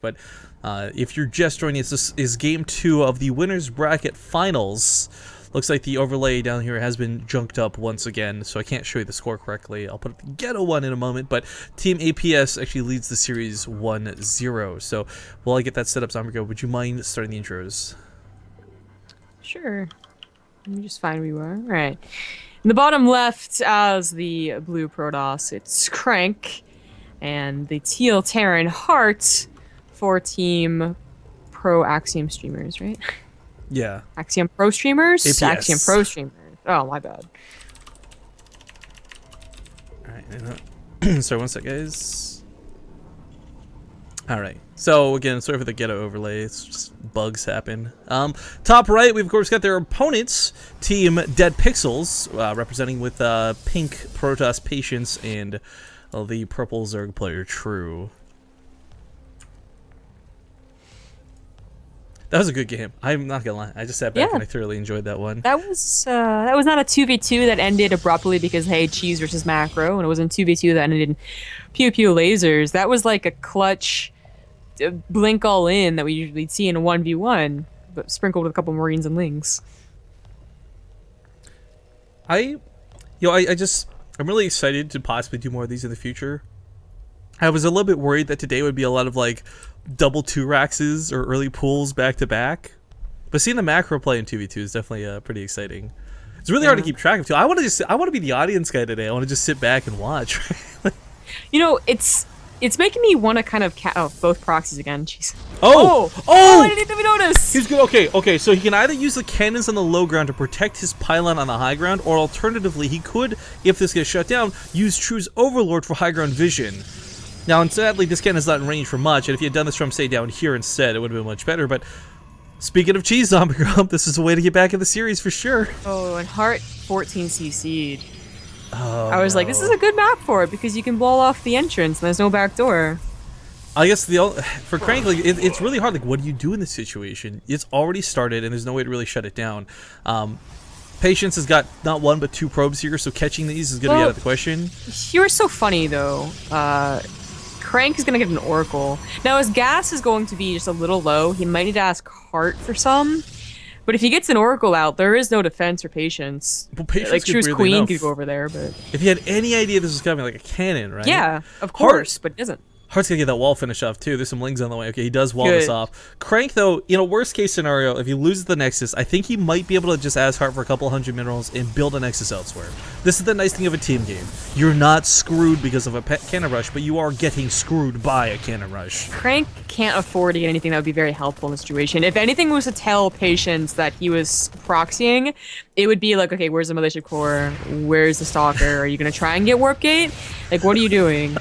But if you're just joining us, this is game 2 of the winners bracket finals. Looks like the overlay down here has been junked up once again, so I can't show you the score correctly. I'll put up the ghetto one in a moment, but Team APS actually leads the series 1-0. So while I get that set up, Zombigo, would you mind starting the intros? Sure. Let me just find where you are. All right. In the bottom left, as the blue Protoss, it's Crank, and the teal Terran Heart for Team Pro Axiom streamers, right? Yeah. Axiom Pro streamers? APS. Axiom Pro streamers. Oh, my bad. Alright, sorry, one sec, guys. Alright, so again, sorry for the ghetto overlay, it's just bugs happen. Top right, we've of course got their opponents, Team Dead Pixels, representing with pink Protoss Patience and the purple Zerg player True. That was a good game. I'm not gonna lie. I just sat back and I thoroughly enjoyed that one. That was not a 2v2 that ended abruptly because, hey, cheese versus macro, and it wasn't 2v2 that ended in pew pew lasers. That was like a clutch blink all in that we usually see in a 1v1, but sprinkled with a couple Marines and Lings. I'm really excited to possibly do more of these in the future. I was a little bit worried that today would be a lot of like double 2-raxes or early pools back to back, but seeing the macro play in 2v2 is definitely pretty exciting. It's really hard to keep track of too. I want to be the audience guy today. I want to just sit back and watch. You know, it's making me want to kind of both proxies again. Jeez. Oh! I didn't even notice. He's good. Okay. So he can either use the cannons on the low ground to protect his pylon on the high ground, or alternatively, he could, if this gets shut down, use True's Overlord for high ground vision. Now, sadly, this cannon's not in range for much, and if you had done this from, say, down here instead, it would have been much better, but speaking of cheese, Zombie Grump, this is a way to get back in the series for sure. Oh, and Heart 14 CC'd. Oh, I was like, this is a good map for it, because you can blow off the entrance, and there's no back door. I guess for Crank, like, it's really hard. Like, what do you do in this situation? It's already started, and there's no way to really shut it down. Patience has got not one, but 2 probes here, so catching these is going to be out of the question. You were so funny, though. Crank is going to get an Oracle. Now, his gas is going to be just a little low. He might need to ask Heart for some. But if he gets an Oracle out, there is no defense for Patience. Well, Patience like, True's Queen enough. could go over there, but... If you had any idea this was coming, like a cannon, right? Yeah, of course, but it doesn't. Heart's gonna get that wall finish off too. There's some Lings on the way. Okay, he does wall this off. Crank, though, in a worst case scenario, if he loses the Nexus, I think he might be able to just ask Heart for a couple hundred minerals and build a Nexus elsewhere. This is the nice thing of a team game. You're not screwed because of a cannon rush, but you are getting screwed by a cannon rush. Crank can't afford to get anything that would be very helpful in the situation. If anything was to tell Patience that he was proxying, it would be like, okay, where's the Militia Core? Where's the Stalker? Are you gonna try and get Warp Gate? Like, what are you doing?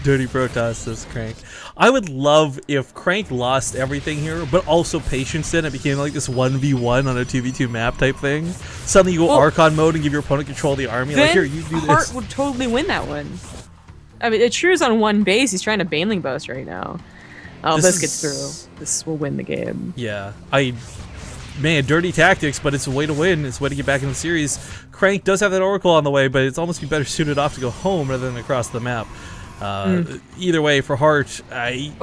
Dirty Protoss, says Crank. I would love if Crank lost everything here, but also Patience did. It became like this 1v1 on a 2v2 map type thing. Suddenly you go Archon mode and give your opponent control of the army. Like, here, you do this. Heart would totally win that one. I mean, True's on one base. He's trying to Baneling Bust right now. Oh, this gets through. This will win the game. Yeah. Man, dirty tactics, but it's a way to win. It's a way to get back in the series. Crank does have that Oracle on the way, but it's almost be better suited off to go home rather than across the map. Either way, for Heart, he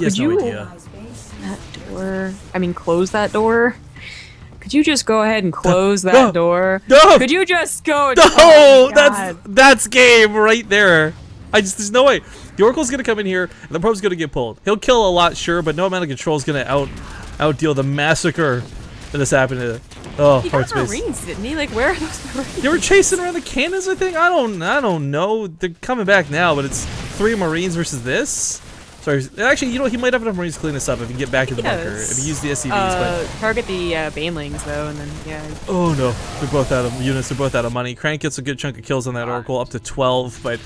has no idea. That door. I mean, close that door. Could you just go ahead and close that door? No! Could you just go? No! Oh, that's game right there. There's no way. The Oracle's gonna come in here, and the probe's gonna get pulled. He'll kill a lot, sure, but no amount of control is gonna outdeal the massacre that has happened to. Oh, he Heart got space. Marines, didn't he? Like, where are those Marines? They were chasing around the cannons, I think. I don't know. They're coming back now, but it's 3 Marines versus this. Sorry, actually, you know, he might have enough Marines to clean this up if he can get back to the bunker. If he used the SCVs, but target the Banelings though, and then oh no, they're both out of units. They're both out of money. Crank gets a good chunk of kills on that Oracle, up to 12, but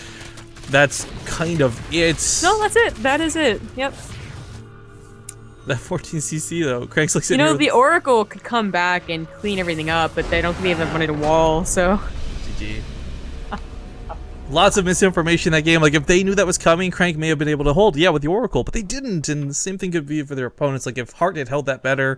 that's kind of it. No, that's it. That is it. Yep. That 14cc though, Crank's like sitting here. The Oracle could come back and clean everything up, but they don't think they have enough money to wall, so. GG. Lots of misinformation in that game. Like, if they knew that was coming, Crank may have been able to hold, with the Oracle, but they didn't, and the same thing could be for their opponents. Like, if Heart had held that better,